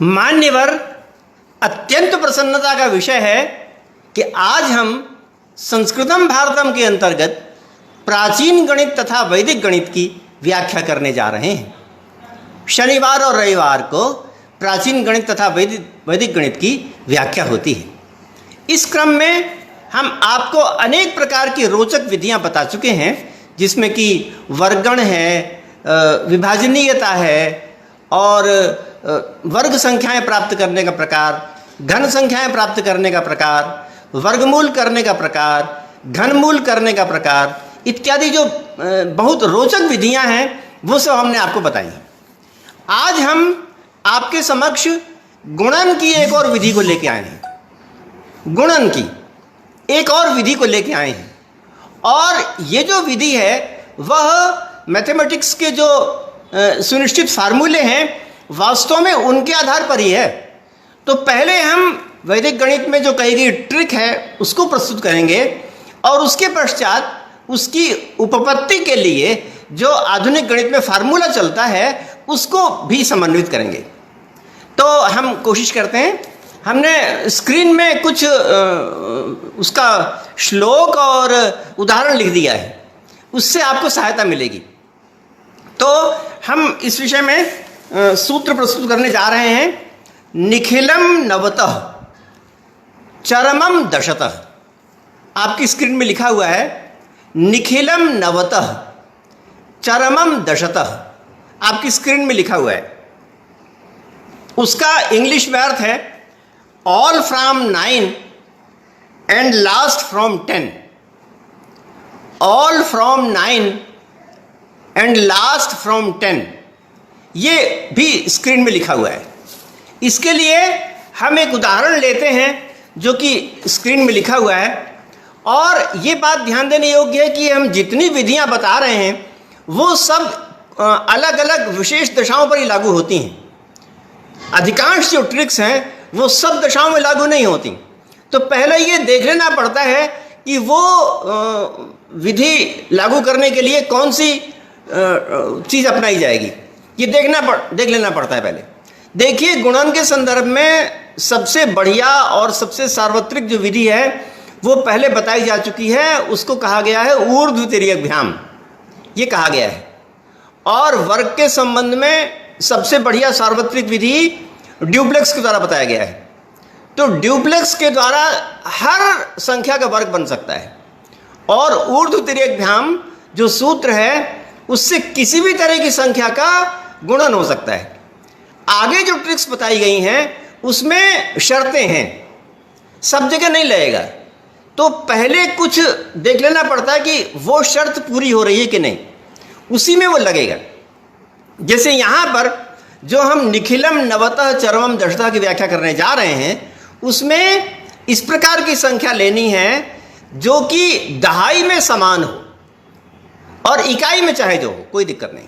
मान्यवर, अत्यंत प्रसन्नता का विषय है कि आज हम संस्कृतम भारतम के अंतर्गत प्राचीन गणित तथा वैदिक गणित की व्याख्या करने जा रहे हैं। शनिवार और रविवार को प्राचीन गणित तथा वैदिक गणित की व्याख्या होती है। इस क्रम में हम आपको अनेक प्रकार की रोचक विधियां बता चुके हैं, जिसमें कि वर्गगण है, विभाजनीयता है और वर्ग संख्याएं प्राप्त करने का प्रकार, घन संख्याएं प्राप्त करने का प्रकार, वर्गमूल करने का प्रकार, घनमूल करने का प्रकार इत्यादि जो बहुत रोचक विधियां हैं वो सब हमने आपको बताई। आज हम आपके समक्ष गुणन की एक और विधि को लेकर आए हैं। गुणन की एक और विधि को लेकर आए हैं और ये जो विधि है वह मैथमेटिक्स के जो सुनिश्चित फार्मूले हैं वास्तव में उनके आधार पर ही है। तो पहले हम वैदिक गणित में जो कही गई ट्रिक है उसको प्रस्तुत करेंगे और उसके पश्चात उसकी उपपत्ति के लिए जो आधुनिक गणित में फार्मूला चलता है उसको भी समन्वित करेंगे। तो हम कोशिश करते हैं, हमने स्क्रीन में कुछ उसका श्लोक और उदाहरण लिख दिया है, उससे आपको सहायता मिलेगी। तो हम इस विषय में सूत्र प्रस्तुत करने जा रहे हैं। निखिलम नवतः चरमम दशतः, आपकी स्क्रीन में लिखा हुआ है निखिलम नवतः चरमम दशतः, आपकी स्क्रीन में लिखा हुआ है। उसका इंग्लिश में अर्थ है all from 9 and last from 10। All from 9 and last from 10, ये भी स्क्रीन में लिखा हुआ है। इसके लिए हम एक उदाहरण लेते हैं जो कि स्क्रीन में लिखा हुआ है। और ये बात ध्यान देने योग्य है कि हम जितनी विधियां बता रहे हैं वो सब अलग अलग विशेष दशाओं पर ही लागू होती हैं। अधिकांश जो ट्रिक्स हैं वो सब दशाओं में लागू नहीं होती। तो पहले ये देख लेना पड़ता है कि वो विधि लागू करने के लिए कौन सी चीज़ अपनाई जाएगी, ये देख लेना पड़ता है पहले। देखिए, गुणन के संदर्भ में सबसे बढ़िया और सबसे सार्वत्रिक जो विधि है वो पहले बताई जा चुकी है, उसको कहा गया है ऊर्ध्व तिर्यकभ्याम, ये कहा गया है। और वर्ग के संबंध में सबसे बढ़िया सार्वत्रिक विधि ड्यूप्लेक्स के द्वारा बताया गया है। तो ड्यूप्लेक्स के द्वारा हर संख्या का वर्ग बन सकता है और ऊर्ध्व तिर्यकभ्याम जो सूत्र है उससे किसी भी तरह की संख्या का गुणन हो सकता है। आगे जो ट्रिक्स बताई गई हैं उसमें शर्तें हैं, सब जगह नहीं लगेगा। तो पहले कुछ देख लेना पड़ता है कि वो शर्त पूरी हो रही है कि नहीं, उसी में वो लगेगा। जैसे यहाँ पर जो हम निखिलम नवतः चरमम दशतः की व्याख्या करने जा रहे हैं उसमें इस प्रकार की संख्या लेनी है जो कि दहाई में समान हो और इकाई में चाहे जो हो, कोई दिक्कत नहीं।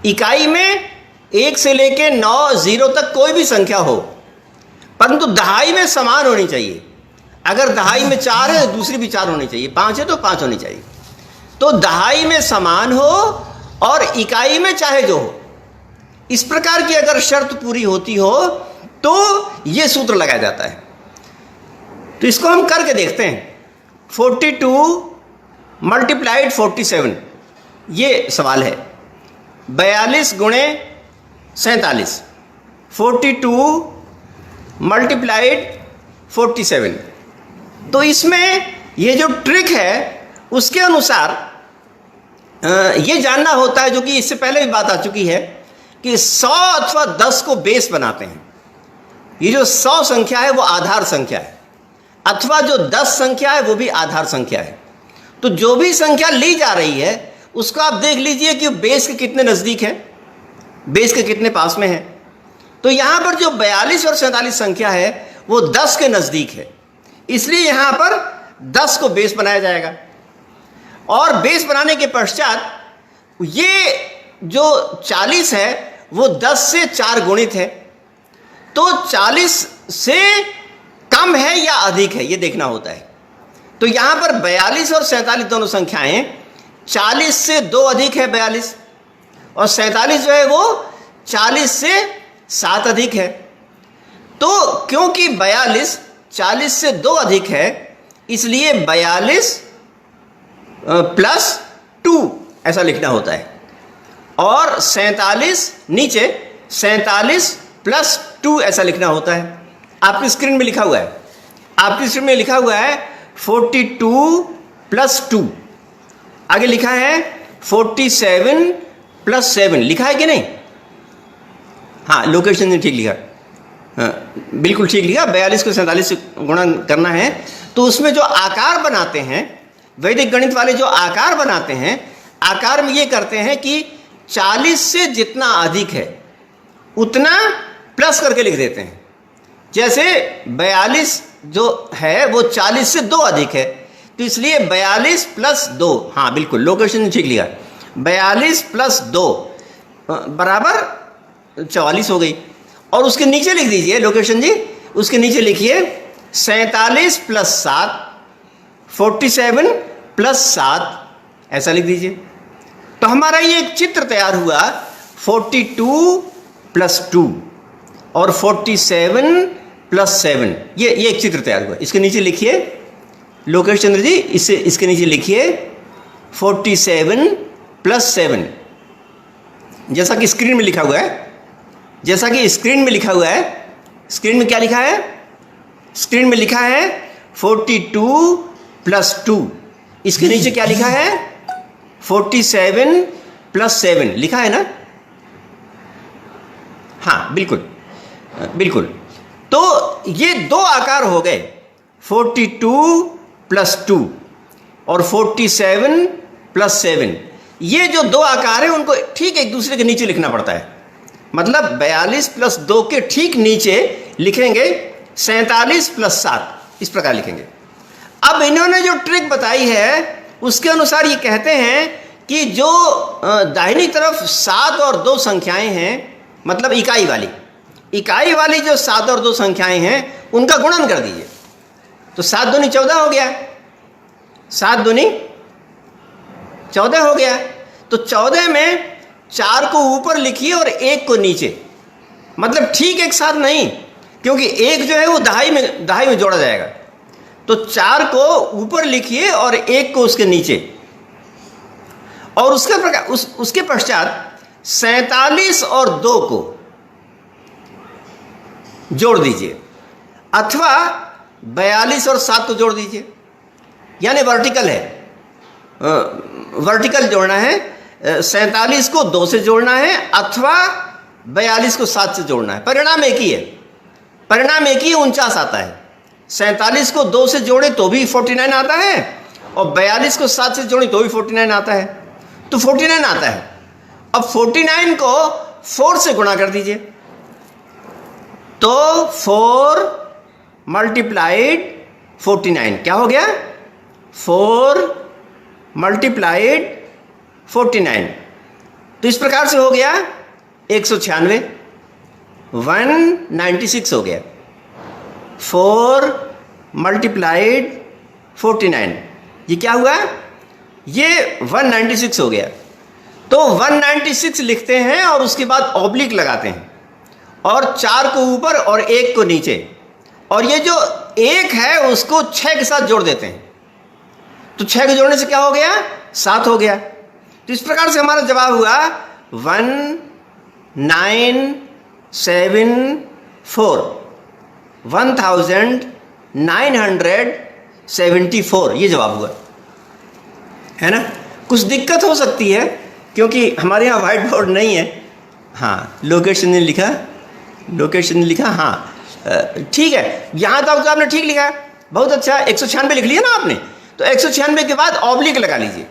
इकाई में 1 से लेके 9 0 तक कोई भी संख्या हो, परंतु दहाई में समान होनी चाहिए। अगर दहाई में 4 है तो दूसरी भी 4 होनी चाहिए, 5 है तो 5 होनी चाहिए। तो दहाई में समान हो और इकाई में चाहे जो हो, इस प्रकार की अगर शर्त पूरी होती हो तो यह सूत्र लगाया जाता है। तो इसको हम करके देखते हैं। 42 मल्टीप्लाइड 47, ये सवाल है। 42 गुणे 47, 42 मल्टीप्लाइड 47। तो इसमें ये जो ट्रिक है उसके अनुसार ये जानना होता है, जो कि इससे पहले भी बात आ चुकी है, कि 100 अथवा 10 को बेस बनाते हैं। ये जो 100 संख्या है वो आधार संख्या है, अथवा जो 10 संख्या है वो भी आधार संख्या है। तो जो भी संख्या ली जा रही है उसको आप देख लीजिए कि बेस के कितने नज़दीक है, बेस के कितने पास में है। तो यहाँ पर जो 42 और 47 संख्या है वो 10 के नज़दीक है, इसलिए यहाँ पर 10 को बेस बनाया जाएगा। और बेस बनाने के पश्चात ये जो 40 है वो 10 से 4 गुणित है। तो 40 से कम है या अधिक है ये देखना होता है। तो यहाँ पर 42 और 47 दोनों संख्याएं 40 से 2 अधिक है 42, और 47 जो है वो 40 से 7 अधिक है। तो क्योंकि 42 40 से 2 अधिक है, इसलिए 42 प्लस 2 ऐसा लिखना होता है। और 47 नीचे 47 प्लस 2 ऐसा लिखना होता है। आपकी स्क्रीन में लिखा हुआ है, आपकी स्क्रीन में लिखा हुआ है 42 प्लस 2, आगे लिखा है 47 प्लस 7, लिखा है कि नहीं? हाँ, लोकेशन ने ठीक लिखा, हाँ बिल्कुल ठीक लिखा। 42 को 47 से गुणा करना है, तो उसमें जो आकार बनाते हैं, वैदिक गणित वाले जो आकार बनाते हैं, आकार में ये करते हैं कि 40 से जितना अधिक है उतना प्लस करके लिख देते हैं। जैसे 42 जो है वो 40 से 2 अधिक है, तो इसलिए 42 प्लस 2, हाँ बिल्कुल लोकेशन ने ठीक लिखा, 42 प्लस 2 बराबर 44 हो गई। और उसके नीचे लिख दीजिए लोकेशन जी, उसके नीचे लिखिए 47 प्लस 7, 47 प्लस 7 ऐसा लिख दीजिए। तो हमारा ये एक चित्र तैयार हुआ 42 प्लस 2 और 47 प्लस 7, ये एक चित्र तैयार हुआ। इसके नीचे लिखिए लोकेश चंद्र जी, इसके नीचे लिखिए 47 प्लस 7, जैसा कि स्क्रीन में लिखा हुआ है, जैसा कि स्क्रीन में लिखा हुआ है। स्क्रीन में क्या लिखा है? स्क्रीन में लिखा है 42 प्लस 2, इसके नीचे क्या लिखा है? 47 प्लस 7 लिखा है ना? हाँ बिल्कुल बिल्कुल। तो ये 2 आकार हो गए, 42 प्लस 2 और 47 प्लस 7। ये जो 2 आकार हैं उनको ठीक एक दूसरे के नीचे लिखना पड़ता है। मतलब 42 प्लस 2 के ठीक नीचे लिखेंगे 47 प्लस 7, इस प्रकार लिखेंगे। अब इन्होंने जो ट्रिक बताई है उसके अनुसार ये कहते हैं कि जो दाहिनी तरफ 7 और 2 संख्याएं हैं, मतलब इकाई वाली जो 7 और 2 संख्याएं हैं उनका गुणन कर दीजिए। तो 7 दूनी 14 हो गया, 7 दूनी 14 हो गया। तो 14 में 4 को ऊपर लिखिए और 1 को नीचे, मतलब ठीक एक साथ नहीं, क्योंकि 1 जो है वो दहाई में जोड़ा जाएगा। तो 4 को ऊपर लिखिए और 1 को उसके नीचे, और उसके पश्चात 47 और 2 को जोड़ दीजिए, अथवा 42 और 7 को जोड़ दीजिए। यानी वर्टिकल है, वर्टिकल जोड़ना है। 47 को 2 से जोड़ना है अथवा 42 को 7 से जोड़ना है। परिणाम एक ही है, परिणाम एक ही 49 आता है। 47 को 2 से जोड़े तो भी 49 आता है, और 42 को 7 से जोड़े तो भी 49 आता है, तो 49 आता है। अब 49 को 4 से गुणा कर दीजिए, तो 4 मल्टीप्लाइड 49 क्या हो गया? 4 मल्टीप्लाइड 49। तो इस प्रकार से हो गया 196, 196 हो गया। 4 मल्टीप्लाइड 49, ये क्या हुआ? ये 196 हो गया। तो 196 लिखते हैं और उसके बाद ऑब्लिक लगाते हैं, और 4 को ऊपर और 1 को नीचे, और ये जो 1 है उसको 6 के साथ जोड़ देते हैं। तो 6 के जोड़ने से क्या हो गया? 7 हो गया। तो इस प्रकार से हमारा जवाब हुआ 1974, 1974, ये जवाब हुआ है ना। कुछ दिक्कत हो सकती है क्योंकि हमारे यहाँ व्हाइट बोर्ड नहीं है। हाँ, लोकेशन ने लिखा, लोकेशन ने लिखा, हाँ ठीक है, यहाँ तक तो आपने ठीक लिखा है, बहुत अच्छा। 196 लिख लिया ना आपने, तो 196 के बाद ऑब्लिक लगा लीजिए,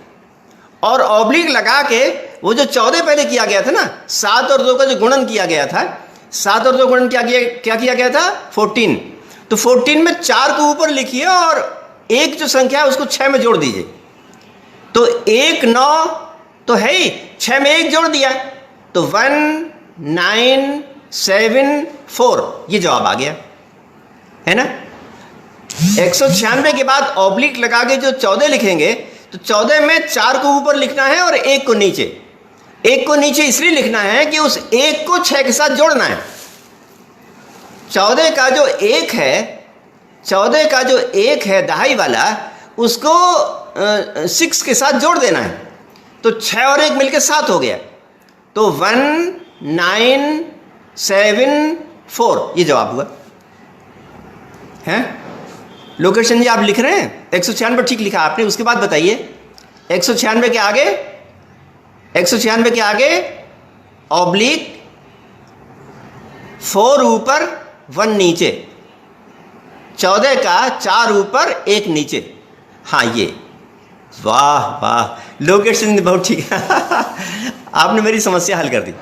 और ऑब्लिक लगा के वो जो 14 पहले किया गया था ना, 7 और 2 का जो गुणन किया गया था, 7 और 2 गुणन क्या किया गया था? 14। तो 14 में 4 को ऊपर लिखिए और 1 जो संख्या है उसको 6 में जोड़ दीजिए। तो 1 9 तो है ही, 6 में 1 जोड़ दिया, तो 1974, ये जवाब आ गया है ना। 196 के बाद ऑब्लिक लगा के जो 14 लिखेंगे, तो 14 में 4 को ऊपर लिखना है और 1 को नीचे। 1 को नीचे इसलिए लिखना है कि उस 1 को 6 के साथ जोड़ना है। 14 का जो एक है, 14 का जो एक है दहाई वाला, उसको 6 के साथ जोड़ देना है, तो 6 और 1 मिलकर 7 हो गया, तो 1974 ये जवाब हुआ है। लोकेशन जी आप लिख रहे हैं 196 ठीक लिखा आपने। उसके बाद बताइए 196 के आगे, 196 के आगे ऑब्लिक 4 ऊपर 1 नीचे, 14 का 4 ऊपर 1 नीचे। हाँ ये, वाह वाह लोकेशन बहुत ठीक है आपने मेरी समस्या हल कर दी,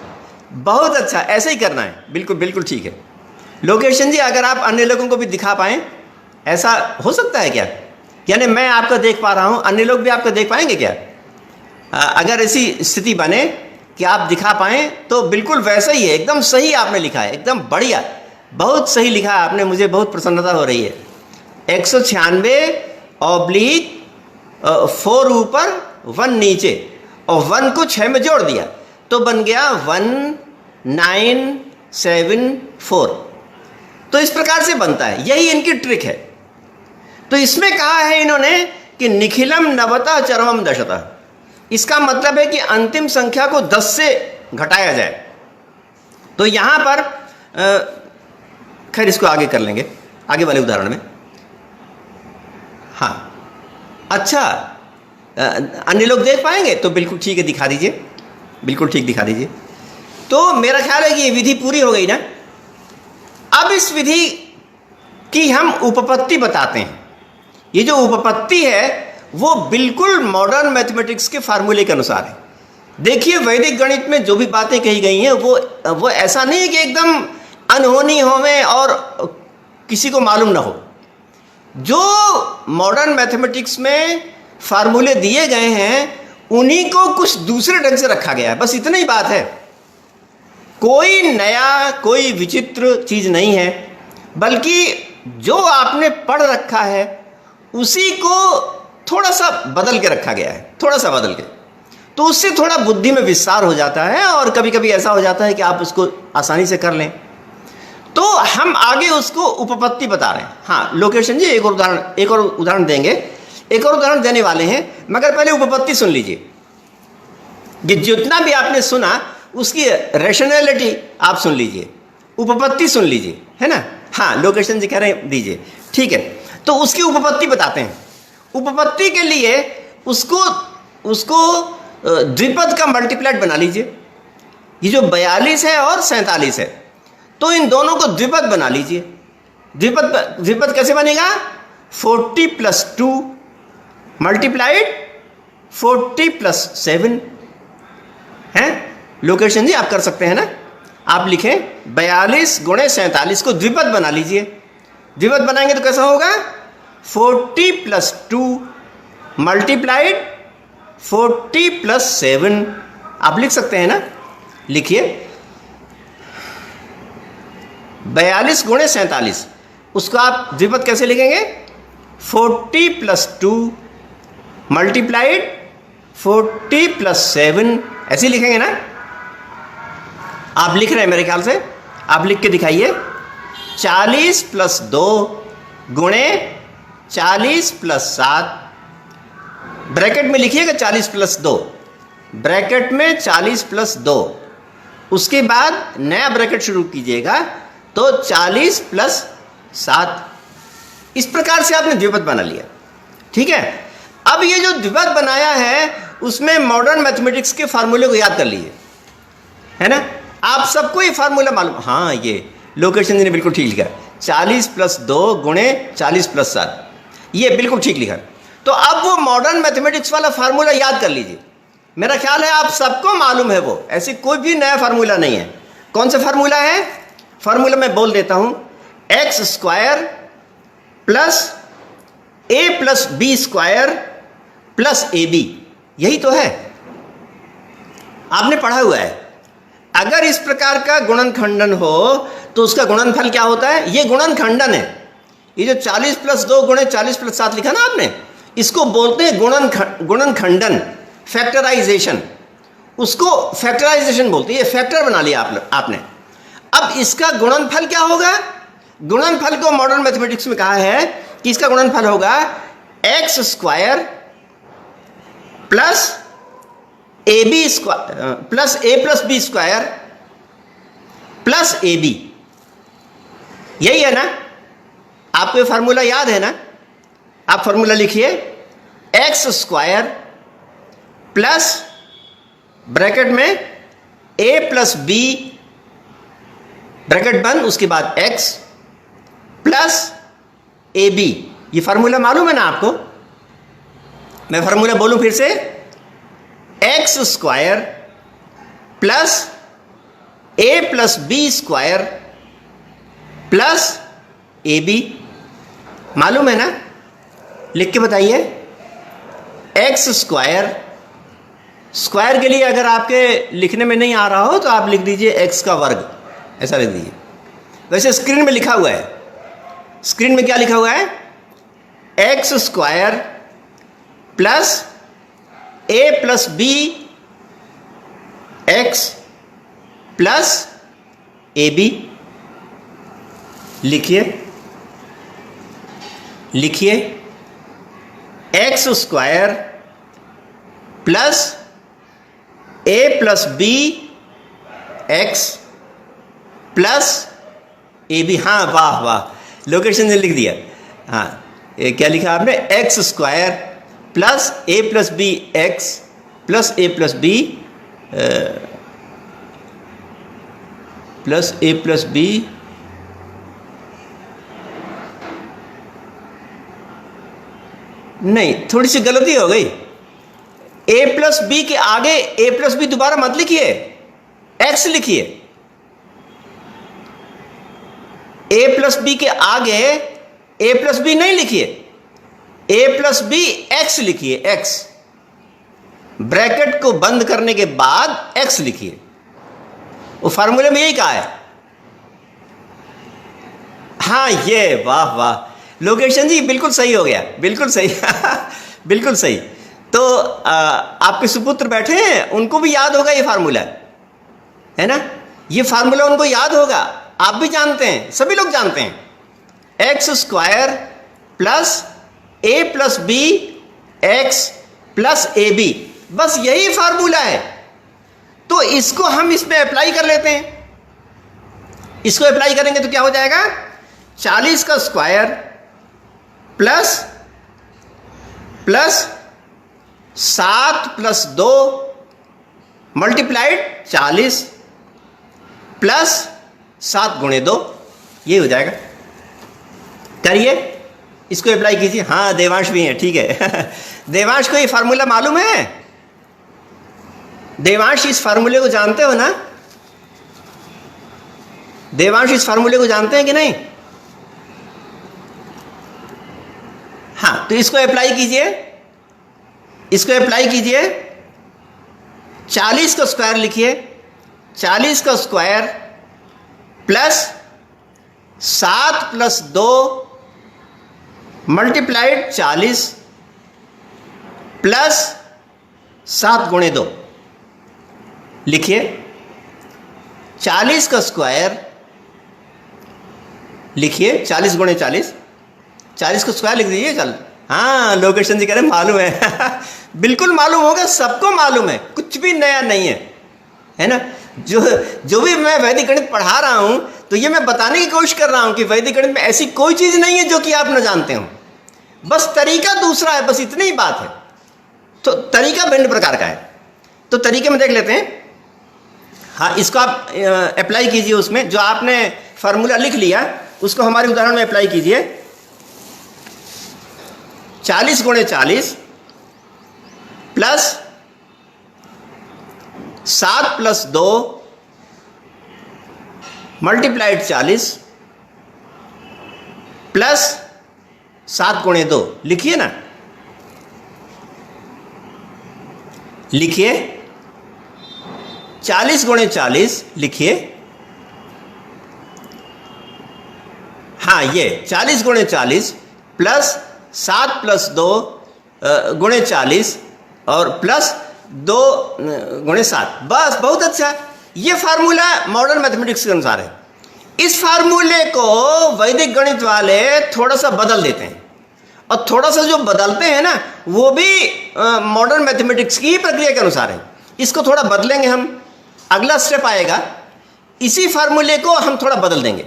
बहुत अच्छा, ऐसे ही करना है, बिल्कुल बिल्कुल ठीक है। लोकेशन जी अगर आप अन्य लोगों को भी दिखा पाएँ, ऐसा हो सकता है क्या? यानी मैं आपका देख पा रहा हूँ, अन्य लोग भी आपका देख पाएंगे क्या? अगर ऐसी स्थिति बने कि आप दिखा पाएँ तो बिल्कुल वैसा ही है, एकदम सही आपने लिखा है, एकदम बढ़िया, बहुत सही लिखा है आपने, मुझे बहुत प्रसन्नता हो रही है। 196 ऑब्लिक 4 ऊपर 1 नीचे और 1 को 6 में जोड़ दिया तो बन गया 1974। तो इस प्रकार से बनता है, यही इनकी ट्रिक है। तो इसमें कहा है इन्होंने कि निखिलम नवता चरमम दशता, इसका मतलब है कि अंतिम संख्या को 10 से घटाया जाए। तो यहां पर खैर इसको आगे कर लेंगे, आगे वाले उदाहरण में। हाँ अच्छा, अन्य लोग देख पाएंगे तो बिल्कुल ठीक है, दिखा दीजिए, बिल्कुल ठीक दिखा दीजिए। तो मेरा ख्याल है कि ये विधि पूरी हो गई ना। अब इस विधि की हम उपपत्ति बताते हैं। ये जो उपपत्ति है वो बिल्कुल मॉडर्न मैथमेटिक्स के फार्मूले के अनुसार है। देखिए वैदिक गणित में जो भी बातें कही गई हैं वो ऐसा नहीं है कि एकदम अनहोनी होवे और किसी को मालूम ना हो। जो मॉडर्न मैथमेटिक्स में फार्मूले दिए गए हैं उन्हीं को कुछ दूसरे ढंग से रखा गया है, बस इतना ही बात है। कोई नया, कोई विचित्र चीज नहीं है, बल्कि जो आपने पढ़ रखा है उसी को थोड़ा सा बदल के रखा गया है, थोड़ा सा बदल के, तो उससे थोड़ा बुद्धि में विस्तार हो जाता है और कभी कभी ऐसा हो जाता है कि आप उसको आसानी से कर लें। तो हम आगे उसको उपपत्ति बता रहे हैं। हाँ लोकेशन जी एक और उदाहरण देंगे, एक और उदाहरण देने वाले हैं, मगर पहले उपपत्ति सुन लीजिए कि जितना भी आपने सुना उसकी रैशनैलिटी आप सुन लीजिए, उपपत्ति सुन लीजिए, है ना। हाँ लोकेशन जी कह रहे हैं दीजिए, ठीक है। तो उसकी उपपत्ति बताते हैं। उपपत्ति के लिए उसको द्विपद का मल्टीप्लाइड बना लीजिए। ये जो 42 है और 47 है, तो इन दोनों को द्विपद बना लीजिए। द्विपद कैसे बनेगा? 40 + 2 मल्टीप्लाइड 40 + 7 है। लोकेशन जी आप कर सकते हैं ना, आप लिखें 42 × 47 को द्विपद बना लीजिए। द्विपद बनाएंगे तो कैसा होगा? 40 + 2 मल्टीप्लाइड 40 + 7। आप लिख सकते हैं ना, लिखिए 42 × 47, उसको आप द्विपद कैसे लिखेंगे? 40 + 2 मल्टीप्लाइड 40 + 7, ऐसे लिखेंगे ना। आप लिख रहे हैं मेरे ख्याल से, आप लिख के दिखाइए। 40 + 2 × 40 + 7, ब्रैकेट में लिखिएगा 40 + 2, ब्रैकेट में 40 + 2, उसके बाद नया ब्रैकेट शुरू कीजिएगा तो 40 + 7। इस प्रकार से आपने द्विपद बना लिया, ठीक है। अब ये जो द्विपद बनाया है उसमें मॉडर्न मैथमेटिक्स के फार्मूले को याद कर लीजिए, है ना। आप सबको ये फार्मूला मालूम, हाँ ये लोकेशन ने बिल्कुल ठीक लिखा, 40 + 2 × 40 + 7, ये बिल्कुल ठीक लिखा। तो अब वो मॉडर्न मैथमेटिक्स वाला फार्मूला याद कर लीजिए। मेरा ख्याल है आप सबको मालूम है वो, ऐसे कोई भी नया फार्मूला नहीं है। कौन सा फार्मूला है? फार्मूला मैं बोल देता हूं, x² + a + b² + ab, यही तो है, आपने पढ़ा हुआ है। अगर इस प्रकार का गुणनखंडन हो तो उसका गुणनफल क्या होता है? ये गुणनखंडन है। ये जो 40 + 2 × 40 + 7 लिखा ना आपने, इसको बोलते हैं गुणनखंडन, फैक्टराइजेशन। उसको फैक्टराइजेशन बोलते हैं, ये फैक्टर बना लिया आपने। अब इसका गुणनफल क्या होगा? गुणनफल को मॉडर्न मैथमेटिक्स में कहा है कि इसका गुणनफल होगा X square plus A B square plus A plus B square plus A B. यही है ना, आपको ये फार्मूला याद है ना? आप फार्मूला लिखिए, एक्स स्क्वायर प्लस ब्रैकेट में ए प्लस बी ब्रैकेट बंद, उसके बाद एक्स प्लस ए बी। ये फार्मूला मालूम है ना आपको? मैं फार्मूला बोलूं फिर से, X square plus A plus B square plus A B. मालूम है ना? लिख के बताइए। एक्स स्क्वायर, स्क्वायर के लिए अगर आपके लिखने में नहीं आ रहा हो तो आप लिख दीजिए एक्स का वर्ग, ऐसा लिख दीजिए। वैसे स्क्रीन में लिखा हुआ है, स्क्रीन में क्या लिखा हुआ है? X square plus A plus B X plus A B. लिखिए, लिखिए, X square plus A plus B X plus A B. हाँ, वाह वाह, लोकेशन से लिख दिया। हाँ, ये क्या लिखा आपने? X square plus A plus B X plus A plus B plus A plus B नहीं, थोड़ी सी गलती हो गई। ए प्लस बी के आगे ए प्लस बी दोबारा मत लिखिए, एक्स लिखिए। ए प्लस बी के आगे ए प्लस बी नहीं लिखिए, ए प्लस बी एक्स लिखिए, एक्स। ब्रैकेट को बंद करने के बाद एक्स लिखिए। वो फार्मूले में यही कहा है। हाँ, ये वाह वाह, लोकेशन जी बिल्कुल सही हो गया, बिल्कुल सही बिल्कुल सही। तो आपके सुपुत्र बैठे हैं, उनको भी याद होगा ये फार्मूला, है ना? ये फार्मूला उनको याद होगा, आप भी जानते हैं, सभी लोग जानते हैं। X square plus A plus B X plus A B, बस यही फार्मूला है। तो इसको हम इसमें अप्लाई कर लेते हैं। इसको अप्लाई करेंगे तो क्या हो जाएगा? 40 का square plus 7 plus 2 multiplied 40 plus 7 गुणे 2, ये हो जाएगा। करिए, इसको अप्लाई कीजिए। हाँ, देवांश भी है, ठीक है देवांश को ये फार्मूला मालूम है? देवांश, इस फार्मूले को जानते हो ना? देवांश, इस फार्मूले को जानते हैं कि नहीं? हाँ, तो इसको अप्लाई कीजिए, इसको अप्लाई कीजिए। 40 का स्क्वायर लिखिए, 40 का square plus 7 plus 2 multiplied 40 plus 7 गुणे 2। लिखिए, 40 का स्क्वायर लिखिए, 40 गुणे 40, 40 को स्क्वायर लिख दीजिए। चल, हाँ, लोकेशन जी कह रहे मालूम है बिल्कुल मालूम होगा, सबको मालूम है, कुछ भी नया नहीं है ना? जो भी मैं वैदिक गणित पढ़ा रहा हूं, तो ये मैं बताने की कोशिश कर रहा हूं कि वैदिक गणित में ऐसी कोई चीज नहीं है जो कि आप न जानते हो, बस तरीका दूसरा है, बस इतनी ही बात है। तो तरीका भिन्न प्रकार का है। तो तरीके में देख लेते हैं। हाँ, इसको आप अप्लाई कीजिए उसमें, जो आपने फार्मूला लिख लिया उसको हमारे उदाहरण में अप्लाई कीजिए। 40 गुणे 40 प्लस 7 प्लस 2 मल्टीप्लाइड 40 प्लस 7 गुणे 2। लिखिए ना, लिखिए। 40 गुणे 40 लिखिए। हाँ, ये 40 गुणे 40 प्लस 7 प्लस 2 गुणे 40 और प्लस 2 गुणे 7। बस, बहुत अच्छा। ये फार्मूला मॉडर्न मैथमेटिक्स के अनुसार है। इस फार्मूले को वैदिक गणित वाले थोड़ा सा बदल देते हैं, और थोड़ा सा जो बदलते हैं ना वो भी मॉडर्न मैथमेटिक्स की प्रक्रिया के अनुसार है। इसको थोड़ा बदलेंगे हम, अगला स्टेप आएगा, इसी फार्मूले को हम थोड़ा बदल देंगे।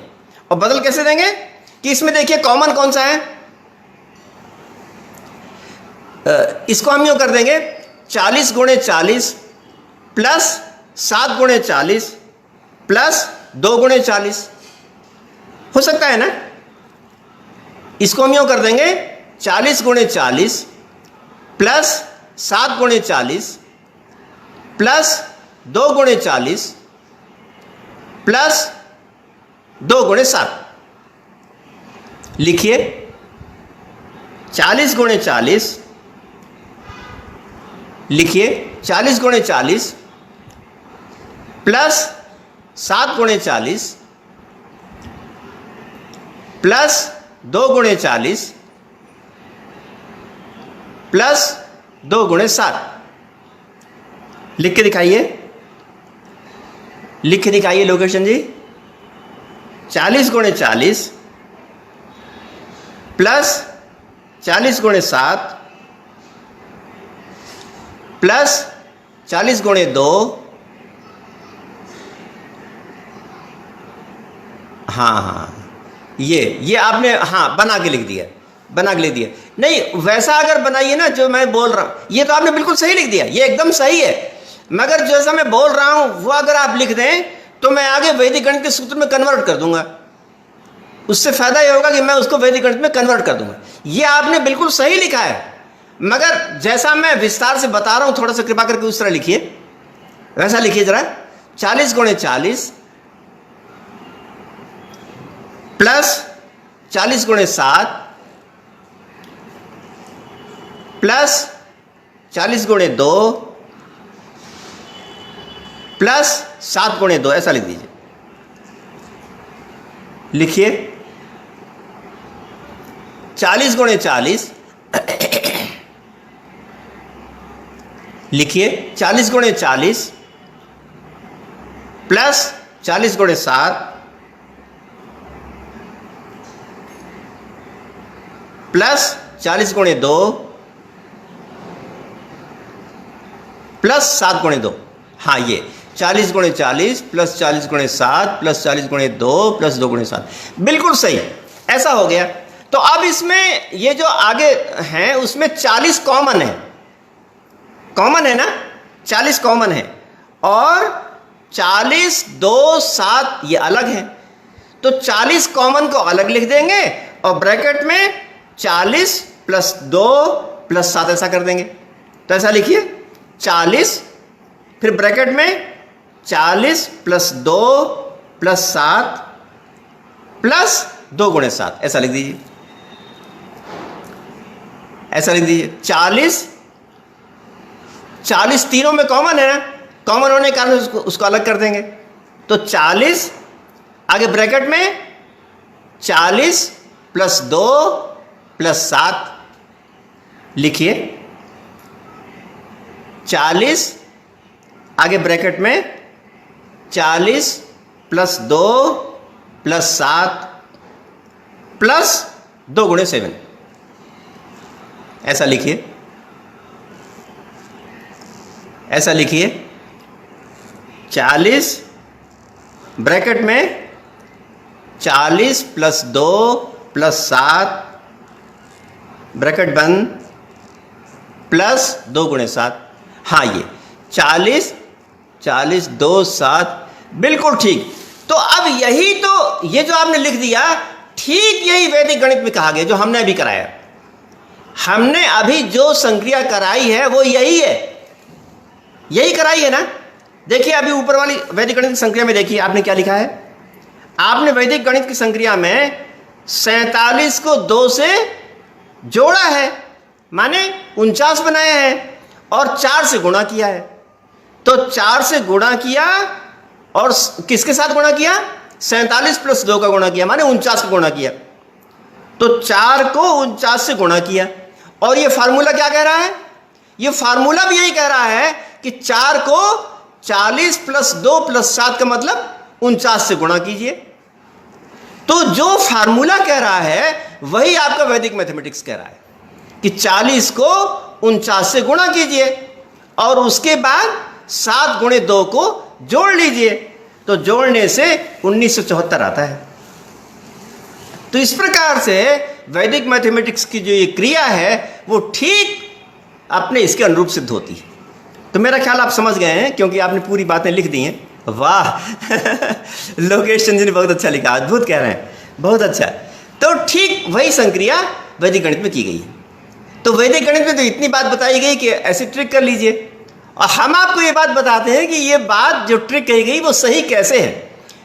और बदल कैसे देंगे कि इसमें देखिए कॉमन कौन सा है, इसको हम यूँ कर देंगे 40 गुणे 40 प्लस 7 गुणे 40 प्लस 2 गुणे 40, हो सकता है ना। इसको हम यूँ कर देंगे 40 गुणे 40 प्लस 7 गुणे 40 प्लस 2 गुणे 40 प्लस 2 गुणे 7। लिखिए 40 गुणे 40, लिखिए 40 गुणे 40 प्लस 7 गुणे 40 प्लस 2 गुणे 40 प्लस 2 गुणे 7। लिख के दिखाइए, लिख के दिखाइए लोकेशन जी। 40 गुणे 40 प्लस 40 गुणे 7 प्लस 40 गुणे 2, हाँ ये आपने हाँ बना के लिख दिया, बना के लिख दिया। नहीं वैसा अगर बनाइए ना जो मैं बोल रहा हूँ, ये तो आपने बिल्कुल सही लिख दिया, ये एकदम सही है, मगर जैसा मैं बोल रहा हूँ वो अगर आप लिख दें तो मैं आगे वैदिक गणित के सूत्र में कन्वर्ट कर दूंगा। उससे फायदा ये होगा कि मैं उसको वैदिक गणित में कन्वर्ट कर दूंगा। ये आपने बिल्कुल सही लिखा है, मगर जैसा मैं विस्तार से बता रहा हूँ थोड़ा सा कृपा करके उस तरह लिखिए, वैसा लिखिए जरा। 40 गुणे 40 प्लस 40 गुणे 7 प्लस 40 गुणे 2 प्लस 7 गुणे 2, ऐसा लिख दीजिए। लिखिए 40 गुणे 40, लिखिए 40 गुणे 40 प्लस 40 गुणे 7 प्लस 40 गुणे 2 प्लस 7 गुणे 2। हाँ ये 40 गुणे 40 प्लस 40 गुणे 7 प्लस 40 गुणे 2 प्लस 2 गुणे 7, बिल्कुल सही, ऐसा हो गया। तो अब इसमें ये जो आगे हैं उसमें 40 कॉमन है, कॉमन है ना, 40 कॉमन है, और 40 2 7 ये अलग है। तो 40 कॉमन को अलग लिख देंगे और ब्रैकेट में 40 प्लस 2 प्लस 7 ऐसा कर देंगे। तो ऐसा लिखिए 40 फिर ब्रैकेट में 40 प्लस 2 प्लस 7 प्लस 2 गुणे 7, ऐसा लिख दीजिए, ऐसा लिख दीजिए। 40 तीनों में कॉमन है ना, कॉमन होने के कारण उसको अलग कर देंगे। तो 40 आगे ब्रैकेट में 40 प्लस 2 प्लस 7, लिखिए 40 आगे ब्रैकेट में 40 प्लस 2 प्लस 7 प्लस 2 गुणे 7, ऐसा लिखिए, ऐसा लिखिए। 40 ब्रैकेट में 40 प्लस 2 प्लस 7 ब्रैकेट बंद प्लस 2 गुणे 7। हाँ ये 40 40 2 7, बिल्कुल ठीक। तो अब यही तो ये जो आपने लिख दिया, ठीक यही वैदिक गणित में कहा गया जो हमने अभी कराया। हमने अभी जो संक्रिया कराई है वो यही है, यही कराई है ना। देखिए अभी ऊपर वाली वैदिक गणित की संक्रिया में देखिए आपने क्या लिखा है। आपने वैदिक गणित की संक्रिया में 47 को 2 से जोड़ा है, माने 49 बनाया है, और 4 से गुणा किया है। तो 4 से गुणा किया और किसके साथ गुणा किया? 47 प्लस 2 का गुणा किया, माने 49 का गुणा किया। तो 4 को 49 से गुणा किया। और ये फार्मूला क्या कह रहा है? ये फार्मूला भी यही कह रहा है कि 4 को 40 प्लस 2 प्लस 7 का मतलब 49 से गुणा कीजिए। तो जो फार्मूला कह रहा है वही आपका वैदिक मैथमेटिक्स कह रहा है कि 40 को 49 से गुणा कीजिए और उसके बाद 7 गुणे 2 को जोड़ लीजिए, तो जोड़ने से 1974 आता है। तो इस प्रकार से वैदिक मैथमेटिक्स की जो ये क्रिया है वो ठीक अपने इसके अनुरूप सिद्ध होती है। तो मेरा ख्याल आप समझ गए हैं, क्योंकि आपने पूरी बातें लिख दी हैं। वाह लोकेश चंद्र जी ने बहुत अच्छा लिखा, अद्भुत कह रहे हैं, बहुत अच्छा। तो ठीक वही संक्रिया वैदिक गणित में की गई है। तो वैदिक गणित में तो इतनी बात बताई गई कि ऐसे ट्रिक कर लीजिए, और हम आपको ये बात बताते हैं कि ये बात जो ट्रिक कही गई वो सही कैसे है।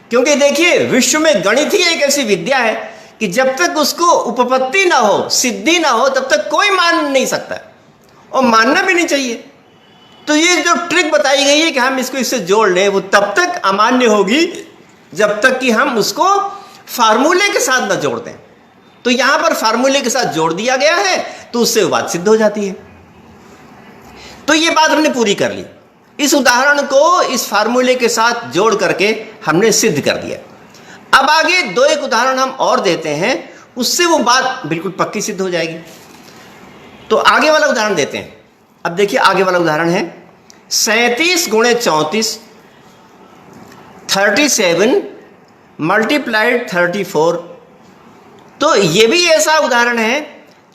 क्योंकि देखिए, विश्व में गणित ही एक ऐसी विद्या है कि जब तक उसको उपपत्ति ना हो, सिद्धि ना हो, तब तक कोई मान नहीं सकता, और मानना भी नहीं चाहिए। तो ये जो ट्रिक बताई गई है कि हम इसको इससे जोड़ लें, वो तब तक अमान्य होगी जब तक कि हम उसको फार्मूले के साथ न जोड़ दें। तो यहां पर फार्मूले के साथ जोड़ दिया गया है, तो उससे वो बात सिद्ध हो जाती है। तो ये बात हमने पूरी कर ली। इस उदाहरण को इस फार्मूले के साथ जोड़ करके हमने सिद्ध कर दिया। अब आगे 2-1 उदाहरण हम और देते हैं, उससे वो बात बिल्कुल पक्की सिद्ध हो जाएगी। तो आगे वाला उदाहरण देते हैं। अब देखिए, आगे वाला उदाहरण है 37 गुणे 34 37 मल्टीप्लाइड 34। तो ये भी ऐसा उदाहरण है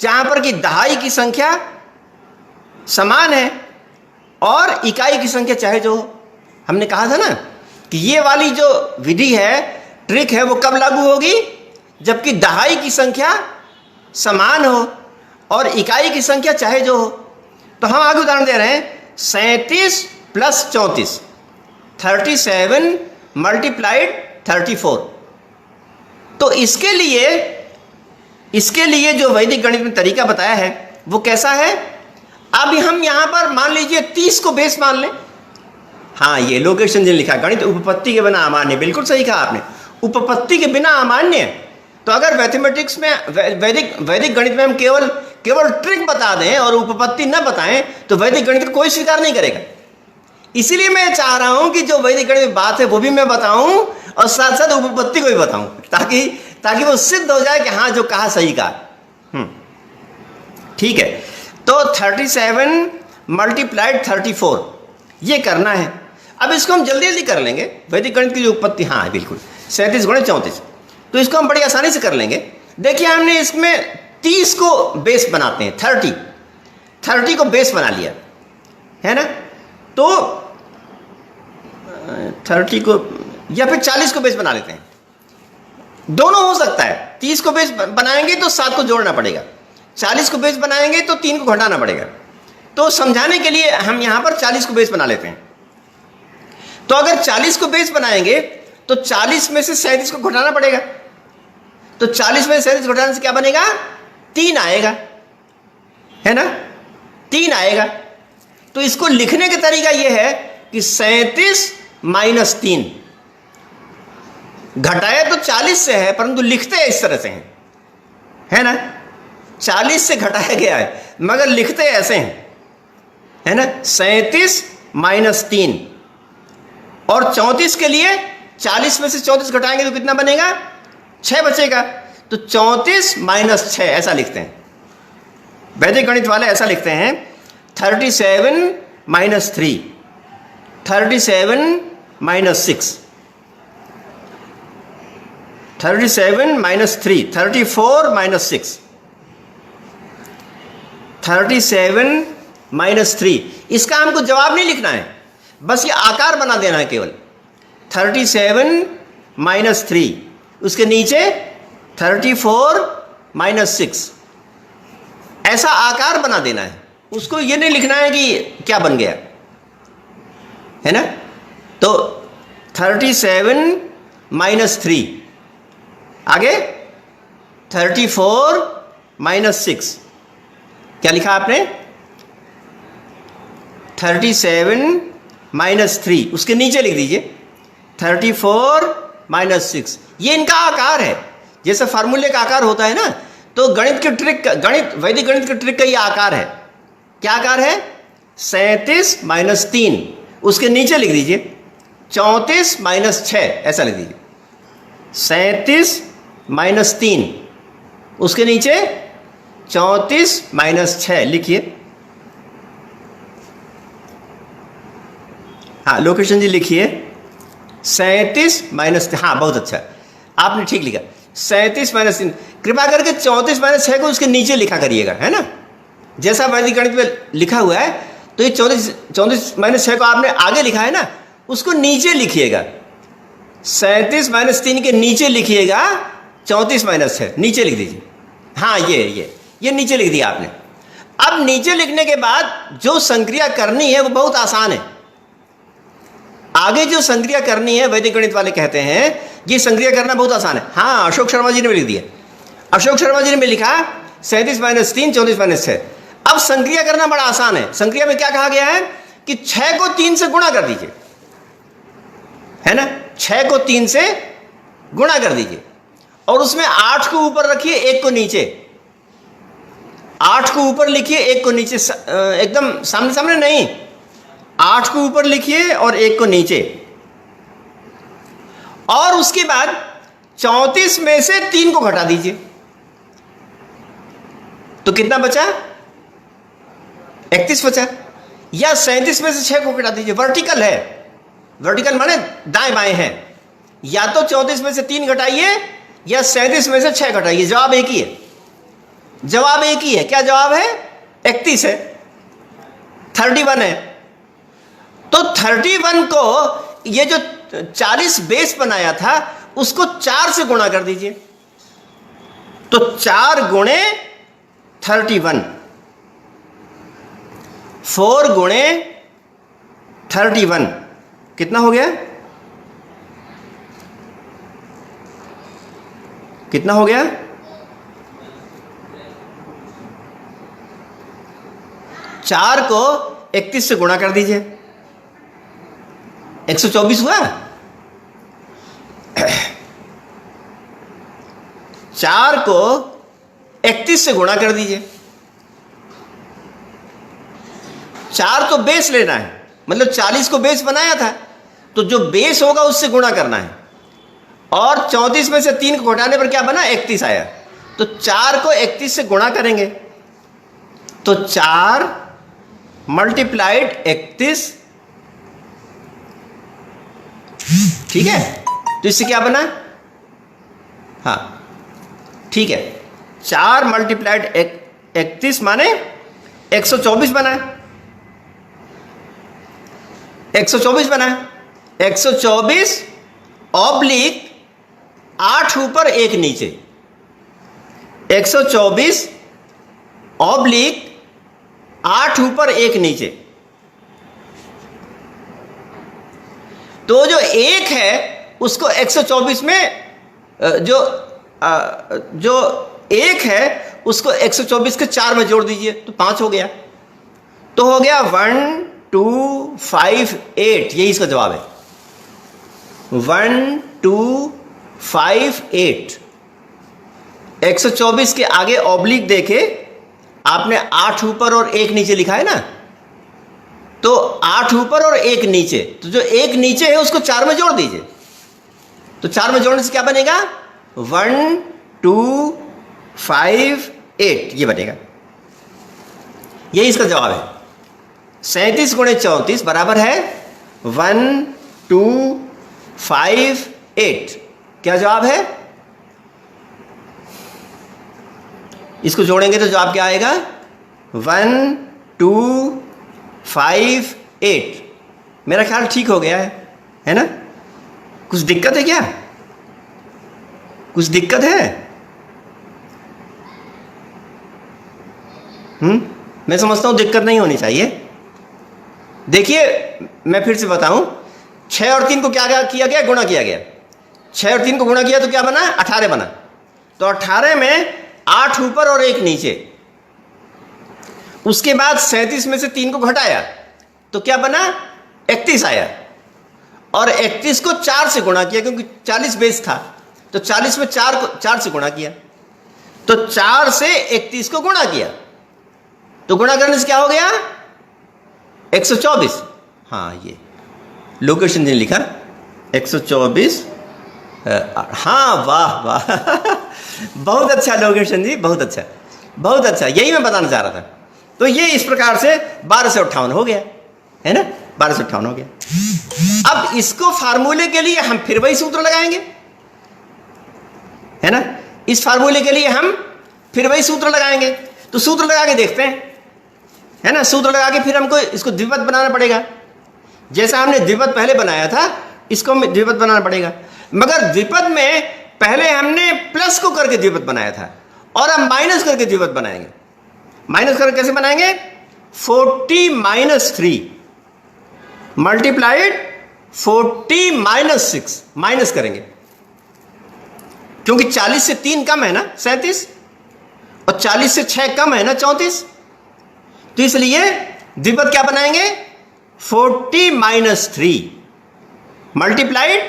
जहां पर कि दहाई की संख्या समान है और इकाई की संख्या चाहे जो हो। हमने कहा था ना कि ये वाली जो विधि है, ट्रिक है, वो कब लागू होगी? जबकि दहाई की संख्या समान हो और इकाई की संख्या चाहे जो हो। तो हम आगे उदाहरण दे रहे हैं 37 प्लस 34 37 मल्टीप्लाइड 34। तो इसके लिए जो वैदिक गणित में तरीका बताया है वो कैसा है? अब हम यहां पर मान लीजिए 30 को बेस मान लें। हाँ, ये लोकेश चंद्र जी ने लिखा, गणित उपपत्ति के बिना अमान्य। बिल्कुल सही कहा आपने, उपपत्ति के बिना अमान्य। तो अगर मैथमेटिक्स में वैदिक गणित में हम केवल ट्रिक बता दें और उपपत्ति न बताएं तो वैदिक गणित को कोई स्वीकार नहीं करेगा। इसीलिए मैं चाह रहा हूं कि जो वैदिक गणित में बात है वो भी मैं बताऊं और साथ साथ उपपत्ति को भी बताऊं, ताकि वो सिद्ध हो जाए कि हाँ, जो कहा सही कहा। ठीक है, तो 37 मल्टीप्लाइड 34 ये करना है। अब इसको हम जल्दी जल्दी कर लेंगे। वैदिक गणित की जो उपपत्ति, हाँ बिल्कुल, 37 गुणे 34, तो इसको हम बड़ी आसानी से कर लेंगे। देखिए, हमने इसमें 30 को बेस बनाते हैं, 30 को बेस बना लिया है ना। तो 30 को या फिर 40 को बेस बना लेते हैं, दोनों हो सकता है। 30 को बेस बनाएंगे तो 7 को जोड़ना पड़ेगा, 40 को बेस बनाएंगे तो 3 को घटाना पड़ेगा। तो समझाने के लिए हम यहां पर 40 को बेस बना लेते हैं। तो अगर 40 को बेस बनाएंगे तो 40 में से 37 को घटाना पड़ेगा। तो 40 में से 37 घटाने से क्या बनेगा? 3 आएगा, है ना, 3 आएगा। तो इसको लिखने का तरीका यह है कि 37 माइनस 3, घटाया तो 40 से है परंतु लिखते इस तरह से हैं, है ना। 40 से घटाया गया है मगर लिखते ऐसे हैं, है ना। 37 माइनस 3, और 34 के लिए 40 में से 34 घटाएंगे तो कितना बनेगा? 6 बचेगा। तो 34 माइनस 6 ऐसा लिखते हैं। वैदिक गणित वाले ऐसा लिखते हैं 37 minus 3, 37 minus 6, 37 minus 3, 34 minus 6, 37 minus 3। इसका हमको जवाब नहीं लिखना है, बस ये आकार बना देना है केवल। 37 माइनस 3, उसके नीचे 34 माइनस 6, ऐसा आकार बना देना है। उसको ये नहीं लिखना है कि क्या बन गया, है ना। तो 37 माइनस 3, आगे 34 माइनस 6, क्या लिखा आपने? 37 माइनस 3, उसके नीचे लिख दीजिए 34 माइनस 6। ये इनका आकार है, जैसे फार्मूले का आकार होता है ना। तो वैदिक गणित के ट्रिक का ये आकार है। क्या आकार है? 37 माइनस 3, उसके नीचे लिख दीजिए 34 माइनस 6, ऐसा लिख दीजिए। 37 माइनस 3, उसके नीचे 34 माइनस 6 लिखिए। हाँ लोकेशन जी लिखिए 37 माइनस, हाँ बहुत अच्छा, आपने ठीक लिखा 37 माइनस 3। कृपा करके 34 माइनस 6 को उसके नीचे लिखा करिएगा, है ना, जैसा वैदिक गणित में लिखा हुआ है। तो ये 34 माइनस 6 को आपने आगे लिखा है ना, उसको नीचे लिखिएगा। 37 माइनस 3 के नीचे लिखिएगा 34 माइनस 6, नीचे लिख दीजिए। हाँ ये नीचे लिख दिया आपने। अब नीचे लिखने के बाद जो संक्रिया करनी है वो बहुत आसान है। आगे जो संक्रिया करनी है वैदिक गणित वाले कहते हैं ये संक्रिया करना बहुत आसान है। हाँ अशोक शर्मा जी ने भी लिख दिया, अशोक शर्मा जी ने भी लिखा 37 माइनस 3 34 माइनस 6। अब संक्रिया करना बड़ा आसान है। संक्रिया में क्या कहा गया है कि 6 को 3 से गुणा कर दीजिए, है ना, 6 को 3 से गुणा कर दीजिए और उसमें 8 को ऊपर रखिए 1 को नीचे, 8 को ऊपर लिखिए 1 को नीचे, एकदम सामने सामने नहीं, 8 को ऊपर लिखिए और 1 को नीचे। और उसके बाद 34 में से 3 को घटा दीजिए, तो कितना बचा, 31 बचा। या 37 में से 6 को घटा दीजिए, वर्टिकल है, वर्टिकल माने दाएं बाएं है। या तो 34 में से 3 घटाइए या 37 में से 6 घटाइए, जवाब एक ही है, जवाब एक ही है। क्या जवाब है, 31 है, 31 है। तो 31 को ये जो 40 बेस बनाया था उसको 4 से गुणा कर दीजिए, तो 4 गुणे 31, 4 गुणे 31 कितना हो गया, कितना हो गया, 4 को 31 से गुणा कर दीजिए, 124 हुआ। 4 को 31 से गुणा कर दीजिए, 4 तो बेस लेना है, मतलब 40 को बेस बनाया था तो जो बेस होगा उससे गुणा करना है। और 34 में से 3 को घटाने पर क्या बना, 31 आया। तो 4 को 31 से गुणा करेंगे तो 4 मल्टीप्लाइड 31, ठीक है। तो इससे क्या बना, हाँ ठीक है, 4 मल्टीप्लाइड 31 माने 124 बना, 124 बना, 124 ऑब्लिक 8 ऊपर 1 नीचे, 124 ऑब्लिक 8 ऊपर 1 नीचे। तो जो 1 है उसको 124 में जो 1 है उसको 124 के 4 में जोड़ दीजिए तो 5 हो गया। तो हो गया 1 2 5 8, यही इसका जवाब है, 1 2 5 8। 124 के आगे ऑब्लिक देके आपने 8 ऊपर और 1 नीचे लिखा है ना, तो 8 ऊपर और 1 नीचे, तो जो 1 नीचे है उसको 4 में जोड़ दीजिए, तो 4 में जोड़ने से क्या बनेगा, 1 2 5 8 ये बनेगा, यही इसका जवाब है। 37 गुणे 34 बराबर है 1 2 5 8। क्या जवाब है, इसको जोड़ेंगे तो जवाब क्या आएगा, 1 2 5 8। मेरा ख्याल ठीक हो गया है ना, कुछ दिक्कत है क्या, कुछ दिक्कत है, मैं समझता हूं दिक्कत नहीं होनी चाहिए। देखिए मैं फिर से बताऊं, 6 और 3 को क्या किया गया, गुणा किया गया, 6 और 3 को गुणा किया तो क्या बना, 18 बना। तो 18 में 8 ऊपर और 1 नीचे, उसके बाद 37 में से 3 को घटाया तो क्या बना, 31 आया। और 31 को 4 से गुणा किया क्योंकि 40 बेस था, तो 40 में 4 से गुणा किया, तो 4 से 31 को गुणा किया, तो गुणा करने से क्या हो गया, 124। हाँ ये लोकेशन ने लिखा 124, हाँ वाह वाह बहुत अच्छा लोकेशन जी, बहुत अच्छा, बहुत अच्छा, यही मैं बताना चाह रहा था। तो ये इस प्रकार से 1258 हो गया, है ना, 1258 हो गया। अब इसको फार्मूले के लिए हम फिर वही सूत्र लगाएंगे, है ना, इस फार्मूले के लिए हम फिर वही सूत्र लगाएंगे। तो सूत्र लगा के देखते हैं, है ना, सूत्र लगा के फिर हमको इसको द्विपद बनाना पड़ेगा। जैसा हमने द्विपद पहले बनाया था, इसको हमें द्विपद बनाना पड़ेगा। मगर द्विपद में पहले हमने प्लस को करके द्विपद बनाया था, और हम माइनस करके द्विपद बनाएंगे। माइनस करके कैसे बनाएंगे? 40 - 3 मल्टीप्लाइड 40 - 6, माइनस करेंगे, क्योंकि 40 से 3 कम है ना 37, और 40 से 6 कम है ना 34। तो इसलिए द्विपद क्या बनाएंगे? 40 - 3 मल्टीप्लाइड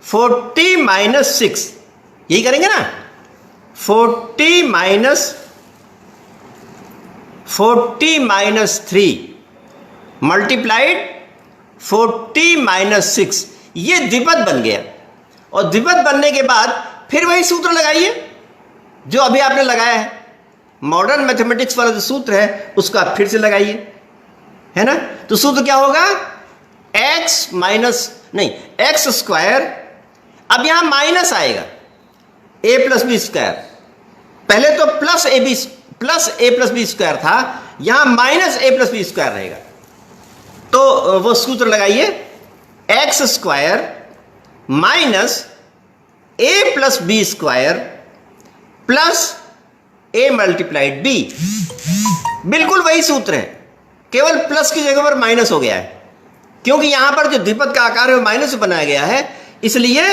40 - 6, यही करेंगे ना। 40 - 3 मल्टीप्लाइड 40 - 6, ये द्विपद बन गया। और द्विपद बनने के बाद फिर वही सूत्र लगाइए जो अभी आपने लगाया है। मॉडर्न मैथमेटिक्स वाला जो सूत्र है उसको आप फिर से लगाइए, है ना। तो सूत्र क्या होगा? एक्स स्क्वायर, अब यहां माइनस आएगा, a + b स्क्वायर। पहले तो प्लस a + b स्क्वायर था, यहां माइनस a + b स्क्वायर रहेगा। तो वो सूत्र लगाइए, x square minus a + b square plus a multiplied b। बिल्कुल वही सूत्र है, केवल प्लस की जगह पर माइनस हो गया है, क्योंकि यहां पर जो द्विपद का आकार है वो माइनस से बनाया गया है, इसलिए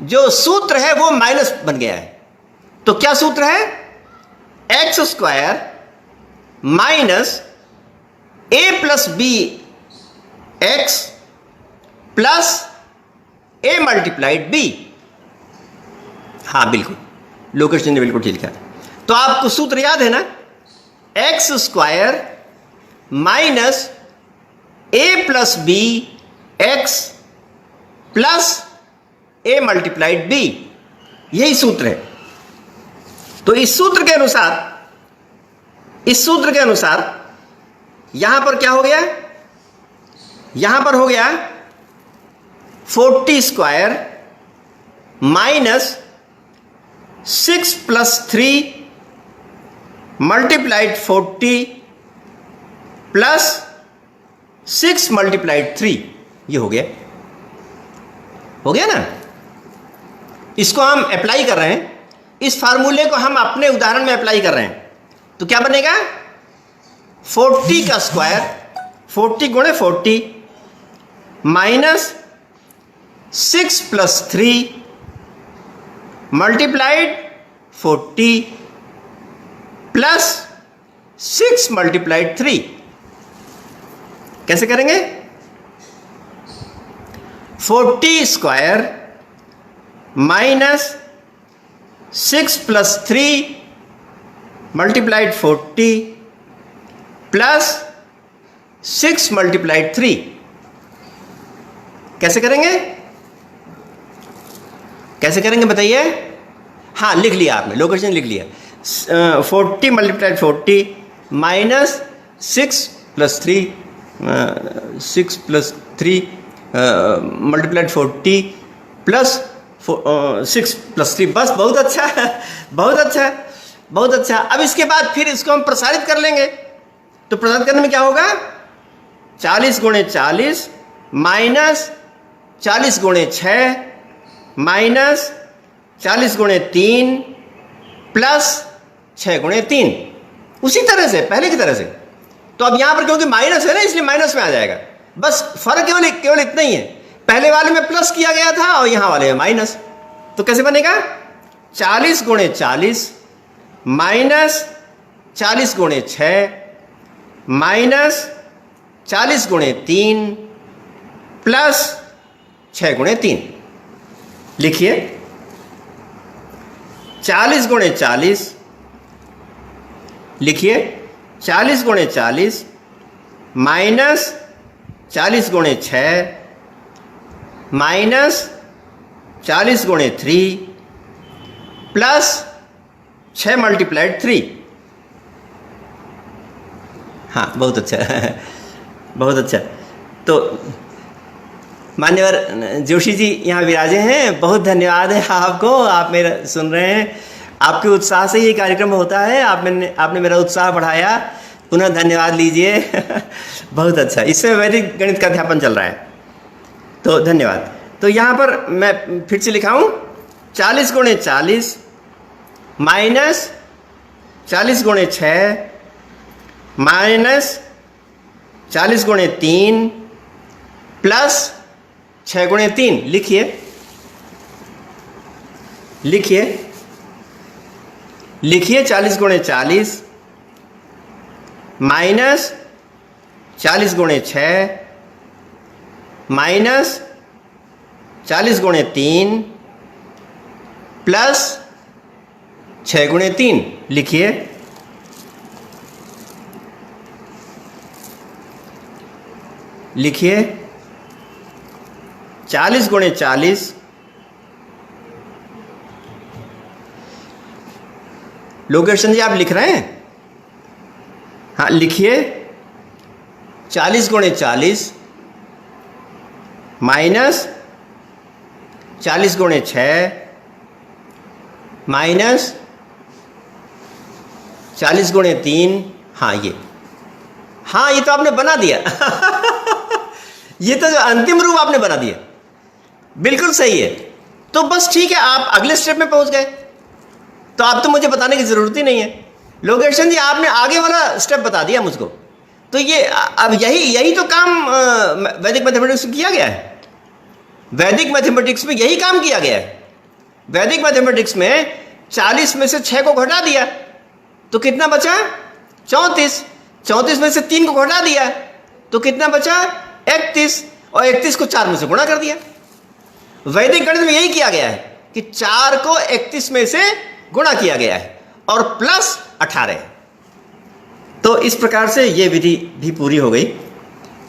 जो सूत्र है वो माइनस बन गया है। तो क्या सूत्र है? X square minus a + b x plus a multiplied b। हाँ बिल्कुल, लोकेशन ने बिल्कुल ठीक लिखा। तो आपको सूत्र याद है ना, x square minus a + b x plus a multiplied b, यही सूत्र है। तो इस सूत्र के अनुसार यहां पर क्या हो गया? यहां पर हो गया 40 square minus 6 + 3 multiplied 40 plus 6 multiplied 3, ये हो गया ना। इसको हम अप्लाई कर रहे हैं, इस फार्मूले को हम अपने उदाहरण में अप्लाई कर रहे हैं। तो क्या बनेगा? 40 का स्क्वायर, 40 गुणे 40 माइनस 6 + 3 मल्टीप्लाइड 40 प्लस 6 मल्टीप्लाइड 3। कैसे करेंगे? 40 square minus 6 + 3 multiplied 40 plus 6 multiplied 3। कैसे करेंगे बताइए? हाँ लिख लिया आपने, लोकेशन लिख लिया। 40 मल्टीप्लाइड 40 माइनस 6 + 3 6 + 3 मल्टीप्लाइड 40 प्लस 6 + 3। बस, बहुत अच्छा, बहुत अच्छा, बहुत अच्छा। अब इसके बाद फिर इसको हम प्रसारित कर लेंगे। तो प्रसारित करने में क्या होगा? 40 गुणे 40 माइनस 40 गुणे 6 माइनस 40 गुणे 3 प्लस 6 गुणे 3, उसी तरह से पहले की तरह से। तो अब यहां पर क्योंकि माइनस है ना, इसलिए माइनस में आ जाएगा। बस फर्क केवल इतना ही है, पहले वाले में प्लस किया गया था और यहां वाले में माइनस। तो कैसे बनेगा? 40 गुणे 40 माइनस 40 गुणे 6 माइनस 40 गुणे 3 प्लस 6 गुणे 3। लिखिए, 40 गुणे 40, लिखिए 40 गुणे 40 माइनस 40 गुणे 6 माइनस 40 गुणे 3 प्लस 6 मल्टीप्लाइड 3। हाँ, बहुत अच्छा बहुत अच्छा। तो मान्यवर जोशी जी यहाँ विराजे हैं, बहुत धन्यवाद है आपको, आप मेरा सुन रहे हैं। आपके उत्साह से ये कार्यक्रम होता है, आपने मेरा उत्साह बढ़ाया, पुनः धन्यवाद लीजिए बहुत अच्छा। इससे वैदिक गणित का अध्यापन चल रहा है, तो धन्यवाद। तो यहाँ पर मैं फिर से लिखाऊं, 40 गुणे 40 माइनस 40 गुणे 6 माइनस 40 गुणे 3 प्लस 6 गुणे 3। लिखिए लिखिए लिखिए 40 गुणे 40 माइनस 40 गुणे 6 माइनस 40 गुणे 3 प्लस 6 गुणे 3। लिखिए लिखिए 40 गुणे 40 लोकेशन जी आप लिख रहे हैं? हाँ लिखिए 40 गुणे 40 माइनस 40 गुणे 6 माइनस 40 गुणे 3। हाँ ये तो आपने बना दिया ये तो जो अंतिम रूप आपने बना दिया, बिल्कुल सही है। तो बस ठीक है, आप अगले स्टेप में पहुंच गए, तो आप तो मुझे बताने की ज़रूरत ही नहीं है। लोकेशन जी आपने आगे वाला स्टेप बता दिया मुझको। तो ये अब यही तो काम वैदिक मैथमेटिक्स में किया गया है। वैदिक मैथमेटिक्स में यही काम किया गया है। वैदिक मैथमेटिक्स में 40 में से 6 को घटा दिया तो कितना बचा? 34। 34 में से 3 को घटा दिया तो कितना बचा? 31। और 31 को 4 में से गुणा कर दिया। वैदिक गणित में यही किया गया है कि 4 को 31 में से गुणा किया गया है और प्लस 18। तो इस प्रकार से ये विधि भी पूरी हो गई।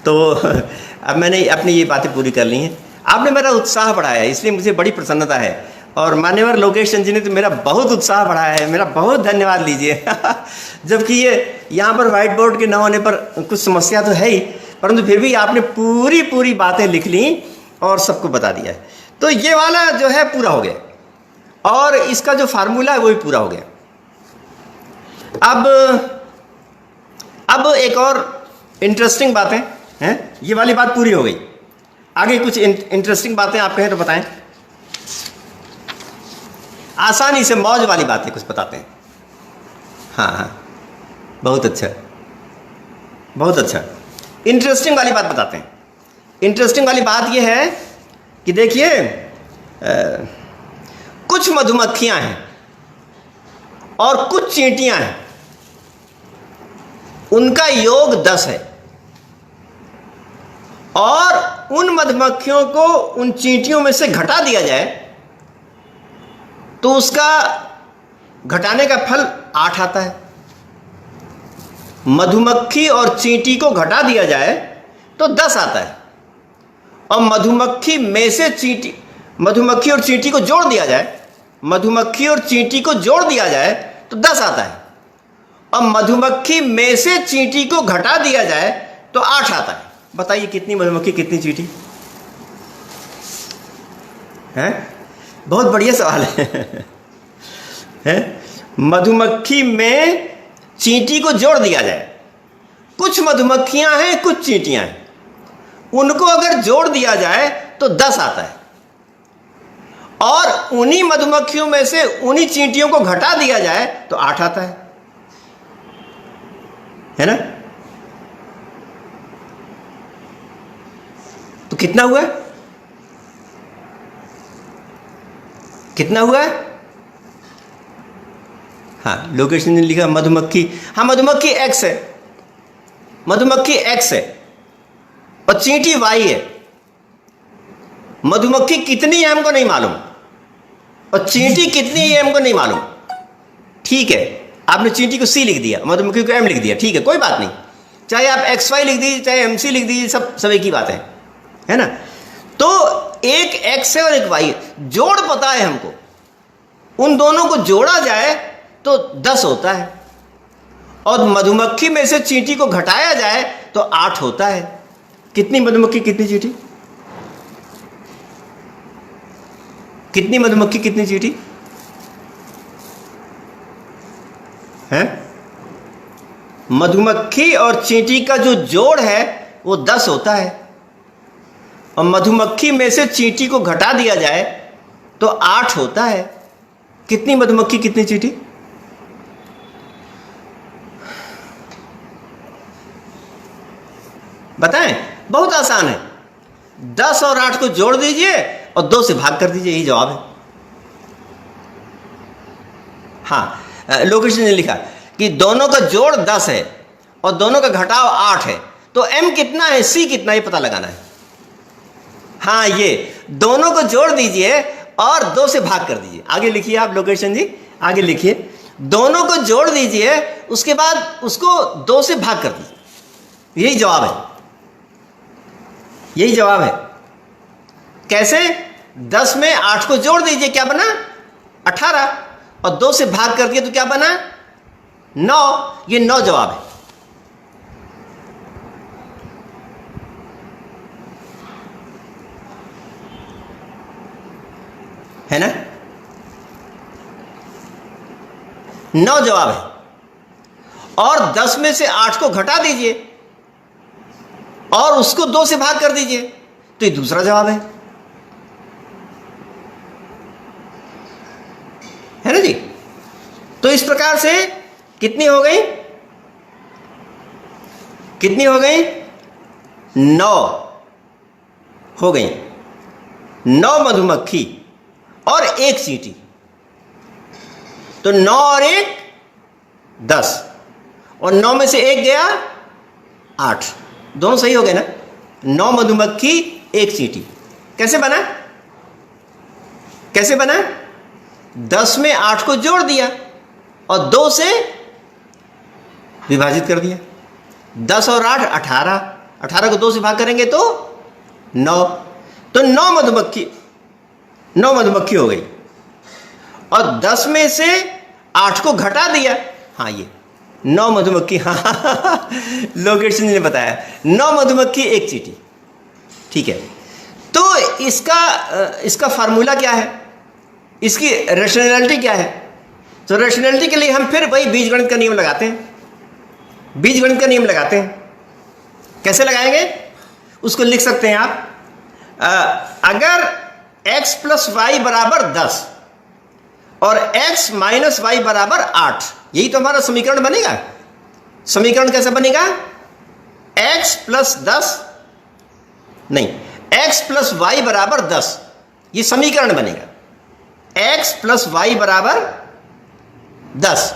तो अब मैंने अपनी ये बातें पूरी कर ली हैं। आपने मेरा उत्साह बढ़ाया है, इसलिए मुझे बड़ी प्रसन्नता है। और मान्यवर लोकेश चंद जी ने तो मेरा बहुत उत्साह बढ़ाया है, मेरा बहुत धन्यवाद लीजिए जबकि ये यहाँ पर व्हाइट बोर्ड के न होने पर कुछ समस्या तो है ही, परंतु फिर भी आपने पूरी बातें लिख ली और सबको बता दिया है। तो ये वाला जो है पूरा हो गया और इसका जो फार्मूला है वो भी पूरा हो गया। अब एक और इंटरेस्टिंग बातें हैं, ये वाली बात पूरी हो गई। आगे कुछ इंटरेस्टिंग बातें आप कहें तो बताएं, आसानी से मौज वाली बातें कुछ बताते हैं। हाँ, बहुत अच्छा बहुत अच्छा। इंटरेस्टिंग वाली बात बताते हैं। इंटरेस्टिंग वाली बात यह है कि देखिए कुछ मधुमक्खियां हैं और कुछ चींटियां हैं, उनका योग 10 है और उन मधुमक्खियों को उन चींटियों में से घटा दिया जाए तो उसका घटाने का फल 8 आता है। मधुमक्खी और चींटी को घटा दिया जाए तो 10 आता है और मधुमक्खी में से मधुमक्खी और चींटी को जोड़ दिया जाए, मधुमक्खी और चींटी को जोड़ दिया जाए तो 10 आता है और मधुमक्खी में से चींटी को घटा दिया जाए तो 8 आता है। बताइए कितनी मधुमक्खी कितनी चींटी है? बहुत बढ़िया सवाल है? मधुमक्खी में चींटी को जोड़ दिया जाए, कुछ मधुमक्खियां हैं कुछ चींटियां हैं, उनको अगर जोड़ दिया जाए तो 10 आता है और उन्हीं मधुमक्खियों में से उन्हीं चींटियों को घटा दिया जाए तो 8 आता है ना? तो कितना हुआ? कितना हुआ? हाँ, लोकेशन ने लिखा मधुमक्खी, हाँ मधुमक्खी X है, मधुमक्खी X है और चींटी Y है। मधुमक्खी कितनी है हमको नहीं मालूम और चींटी कितनी है हमको नहीं मालूम। ठीक है, आपने चींटी को C लिख दिया, मधुमक्खी को M लिख दिया, ठीक है, कोई बात नहीं। चाहे आप XY लिख दीजिए चाहे MC लिख दीजिए, सब एक ही बात है ना? तो एक X है और एक Y है, जोड़ पता है हमको, उन दोनों को जोड़ा जाए तो 10 होता है, और मधुमक्खी में से चींटी को घटाया जाए तो 8 होता है। कितनी मधुमक्खी कितनी चींटी? कितनी मधुमक्खी कितनी चींटी है? मधुमक्खी और चींटी का जो जोड़ है वो 10 होता है, और मधुमक्खी में से चींटी को घटा दिया जाए तो 8 होता है। कितनी मधुमक्खी कितनी चींटी? बताएं, बहुत आसान है। 10 और 8 को जोड़ दीजिए और 2 से भाग कर दीजिए, यही जवाब है। हाँ, लोकेश ने लिखा कि दोनों का जोड़ 10 है और दोनों का घटाव 8 है, तो m कितना है, c कितना, ये पता लगाना है। हाँ, ये दोनों को जोड़ दीजिए और 2 से भाग कर दीजिए। आगे लिखिए आप लोकेशन जी, आगे लिखिए। दोनों को जोड़ दीजिए, उसके बाद उसको 2 से भाग कर दीजिए, यही जवाब है, यही जवाब है। कैसे? 10 में 8 को जोड़ दीजिए, क्या बना? 18, और 2 से भाग कर दिया तो क्या बना? 9। ये 9 जवाब है। है ना? 9 जवाब है। और 10 में से 8 को घटा दीजिए और उसको 2 से भाग कर दीजिए तो ये दूसरा जवाब है ना जी? तो इस प्रकार से कितनी हो गई? कितनी हो गई? 9 हो गई। 9 मधुमक्खी और 1 चींटी, तो 9 और 1 10, और 9 में से 1 गया 8, दोनों सही हो गए ना? 9 मधुमक्खी 1 चींटी। कैसे बना? कैसे बना? 10 में 8 को जोड़ दिया और 2 से विभाजित कर दिया। 10 और 8 18, 18 को 2 से भाग करेंगे तो 9, तो 9 मधुमक्खी हो गई। और 10 में से 8 को घटा दिया, हाँ ये 9 मधुमक्खी, हाँ लोकेश ने बताया 9 मधुमक्खी 1 चींटी। ठीक है, तो इसका फार्मूला क्या है, इसकी रेशनैलिटी क्या है? तो रेशनैलिटी के लिए हम फिर वही बीजगणित का नियम लगाते हैं। बीजगणित का नियम लगाते हैं। कैसे लगाएंगे? उसको लिख सकते हैं आप, अगर x प्लस वाई बराबर 10 और x माइनस वाई बराबर 8, यही तो हमारा समीकरण बनेगा। समीकरण कैसे बनेगा? x प्लस 10 नहीं, x प्लस वाई बराबर 10, ये समीकरण बनेगा। x प्लस वाई बराबर 10।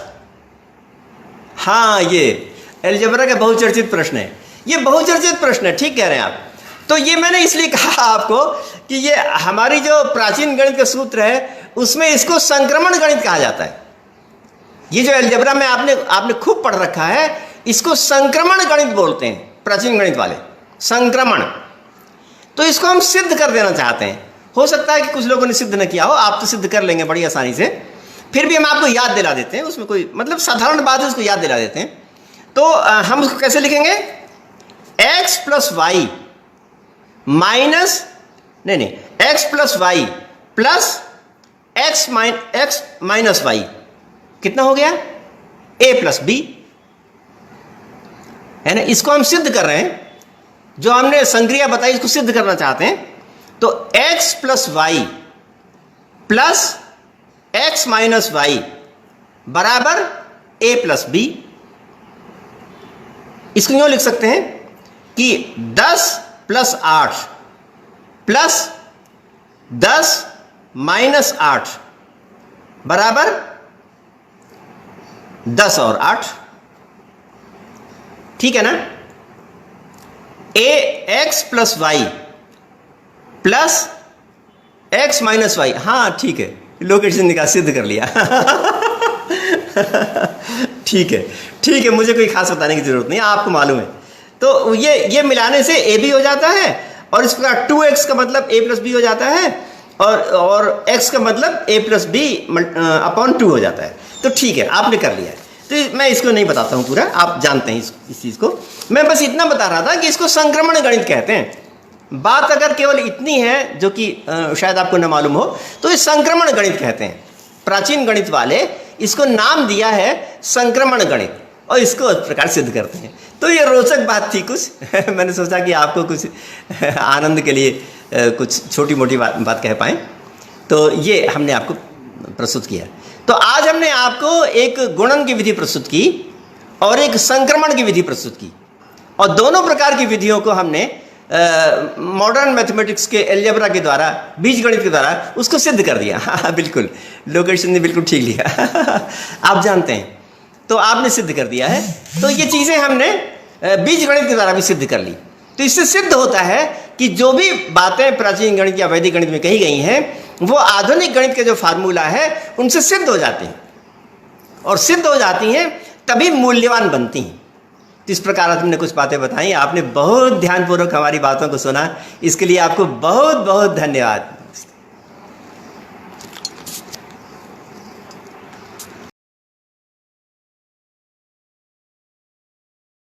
हाँ, ये अलजेब्रा का बहुचर्चित प्रश्न है। ये बहुचर्चित प्रश्न है, ठीक कह रहे हैं आप। तो ये मैंने इसलिए कहा आपको कि ये हमारी जो प्राचीन गणित का सूत्र है उसमें इसको संक्रमण गणित कहा जाता है। ये जो अलजेब्रा में आपने खूब पढ़ रखा है, इसको संक्रमण गणित बोलते हैं प्राचीन गणित वाले, संक्रमण। तो इसको हम सिद्ध कर देना चाहते हैं। हो सकता है कि कुछ लोगों ने सिद्ध न किया हो, आप तो सिद्ध कर लेंगे बड़ी आसानी से। फिर भी हम आपको याद दिला देते हैं, उसमें कोई मतलब साधारण बात है, उसको याद दिला देते हैं। तो हम उसको कैसे लिखेंगे? x प्लस वाई माइनस नहीं x plus Y plus x minus Y, कितना हो गया? a प्लस बी, है ना? इसको हम सिद्ध कर रहे हैं, जो हमने संक्रिया बताई इसको सिद्ध करना चाहते हैं। तो x plus Y plus x minus Y बराबर a प्लस बी। इसको यूं लिख सकते हैं कि 10 प्लस 8 प्लस 10 माइनस 8 बराबर 10 और 8, ठीक है ना? x plus Y plus x minus Y, हाँ ठीक है, लोकेशन निकाल सिद्ध कर लिया। ठीक है, मुझे कोई खास बताने की जरूरत नहीं, आपको मालूम है। तो ये मिलाने से a भी हो जाता है, और इस प्रकार 2x का मतलब a प्लस बी हो जाता है, और x का मतलब a प्लस बी अपॉन 2 हो जाता है। तो ठीक है, आपने कर लिया है, तो मैं इसको नहीं बताता हूँ पूरा, आप जानते हैं इस चीज़ को। मैं बस इतना बता रहा था कि इसको संक्रमण गणित कहते हैं। बात अगर केवल इतनी है जो कि शायद आपको न मालूम हो, तो ये संक्रमण गणित कहते हैं। प्राचीन गणित वाले इसको नाम दिया है संक्रमण गणित, और इसको इस प्रकार सिद्ध करते हैं। तो ये रोचक बात थी कुछ मैंने सोचा कि आपको कुछ आनंद के लिए कुछ छोटी मोटी बात कह पाएँ, तो ये हमने आपको प्रस्तुत किया। तो आज हमने आपको एक गुणन की विधि प्रस्तुत की और एक संक्रमण की विधि प्रस्तुत की, और दोनों प्रकार की विधियों को हमने मॉडर्न मैथमेटिक्स के अलजेब्रा के द्वारा, बीजगणित के द्वारा उसको सिद्ध कर दिया। हाँ बिल्कुल, लोकेशन ने बिल्कुल ठीक लिया आप जानते हैं, तो आपने सिद्ध कर दिया है। तो ये चीज़ें हमने बीजगणित के द्वारा भी सिद्ध कर ली। तो इससे सिद्ध होता है कि जो भी बातें प्राचीन गणित या वैदिक गणित में कही गई हैं, वो आधुनिक गणित के जो फार्मूला है उनसे सिद्ध हो जाती हैं, और सिद्ध हो जाती हैं तभी मूल्यवान बनती हैं। तो इस प्रकार हमने कुछ बातें बताई, आपने बहुत ध्यानपूर्वक हमारी बातों को सुना, इसके लिए आपको बहुत बहुत धन्यवाद।